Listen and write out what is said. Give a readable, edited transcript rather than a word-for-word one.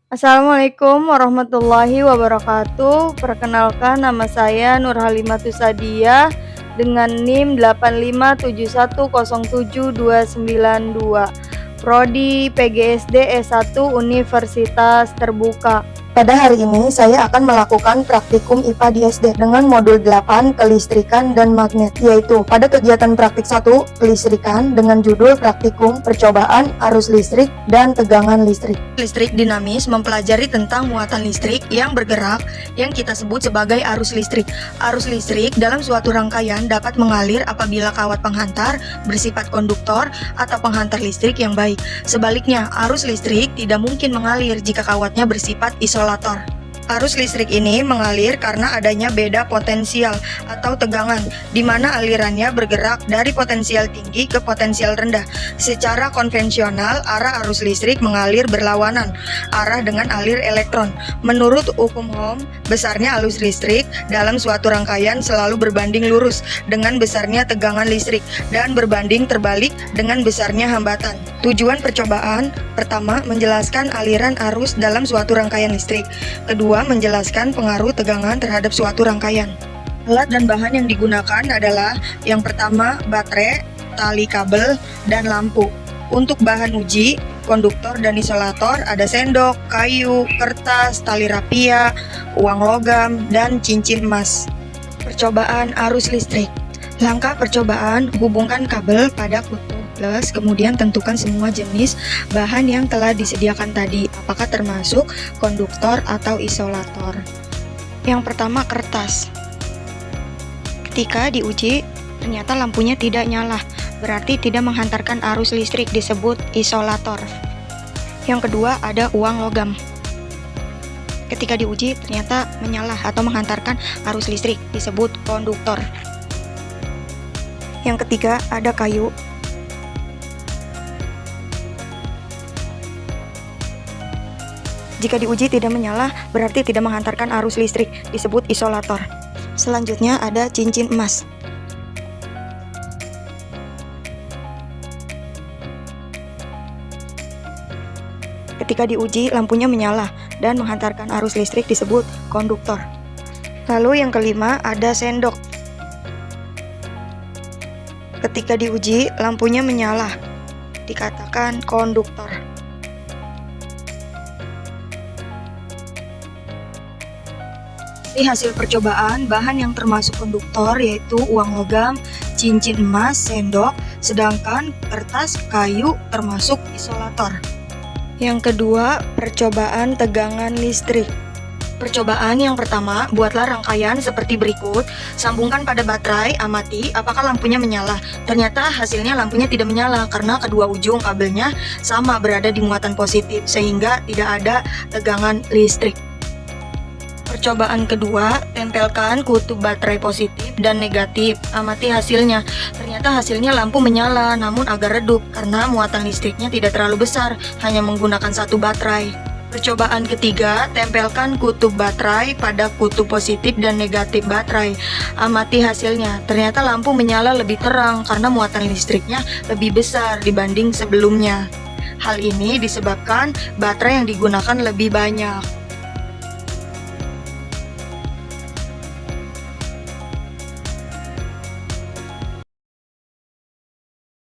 Assalamualaikum warahmatullahi wabarakatuh. Perkenalkan, nama saya Nurhalimatus Sadiah dengan NIM 857107292. Prodi PGSD S1 Universitas Terbuka. Pada hari ini saya akan melakukan praktikum IPA di SD dengan modul 8 kelistrikan dan magnet, yaitu pada kegiatan praktik 1 kelistrikan dengan judul praktikum percobaan arus listrik dan tegangan listrik. Listrik dinamis mempelajari tentang muatan listrik yang bergerak yang kita sebut sebagai arus listrik. Arus listrik dalam suatu rangkaian dapat mengalir apabila kawat penghantar bersifat konduktor atau penghantar listrik yang baik. Sebaliknya, arus listrik tidak mungkin mengalir jika kawatnya bersifat isolator. Arus listrik ini mengalir karena adanya beda potensial atau tegangan, di mana alirannya bergerak dari potensial tinggi ke potensial rendah. Secara konvensional, arah arus listrik mengalir berlawanan arah dengan alir elektron. Menurut hukum Ohm, besarnya arus listrik dalam suatu rangkaian selalu berbanding lurus dengan besarnya tegangan listrik dan berbanding terbalik dengan besarnya hambatan. Tujuan percobaan: pertama, menjelaskan aliran arus dalam suatu rangkaian listrik. Kedua, menjelaskan pengaruh tegangan terhadap suatu rangkaian. Alat dan bahan yang digunakan adalah yang pertama, baterai, tali kabel, dan lampu. Untuk bahan uji, konduktor dan isolator ada sendok, kayu, kertas, tali rapia, uang logam, dan cincin emas. Percobaan arus listrik. Langkah percobaan: hubungkan kabel pada kutub plus, kemudian tentukan semua jenis bahan yang telah disediakan tadi, apakah termasuk konduktor atau isolator. Yang pertama, kertas. Ketika diuji, ternyata lampunya tidak nyala, berarti tidak menghantarkan arus listrik, disebut isolator. Yang kedua, ada uang logam. Ketika diuji, ternyata menyala atau menghantarkan arus listrik, disebut konduktor. Yang ketiga, ada kayu. Jika diuji tidak menyala, berarti tidak menghantarkan arus listrik, disebut isolator. Selanjutnya ada cincin emas. Ketika diuji, lampunya menyala dan menghantarkan arus listrik, disebut konduktor. Lalu yang kelima, ada sendok. Ketika diuji, lampunya menyala, dikatakan konduktor. Di hasil percobaan, bahan yang termasuk konduktor yaitu uang logam, cincin emas, sendok, sedangkan kertas, kayu termasuk isolator. Yang kedua, percobaan tegangan listrik. Percobaan yang pertama, buatlah rangkaian seperti berikut. Sambungkan pada baterai, amati apakah lampunya menyala. Ternyata hasilnya lampunya tidak menyala karena kedua ujung kabelnya sama berada di muatan positif, sehingga tidak ada tegangan listrik. Percobaan kedua, tempelkan kutub baterai positif dan negatif. Amati hasilnya. Ternyata hasilnya lampu menyala, namun agak redup karena muatan listriknya tidak terlalu besar, hanya menggunakan satu baterai. Percobaan ketiga, tempelkan kutub baterai pada kutub positif dan negatif baterai. Amati hasilnya. Ternyata lampu menyala lebih terang karena muatan listriknya lebih besar dibanding sebelumnya. Hal ini disebabkan baterai yang digunakan lebih banyak.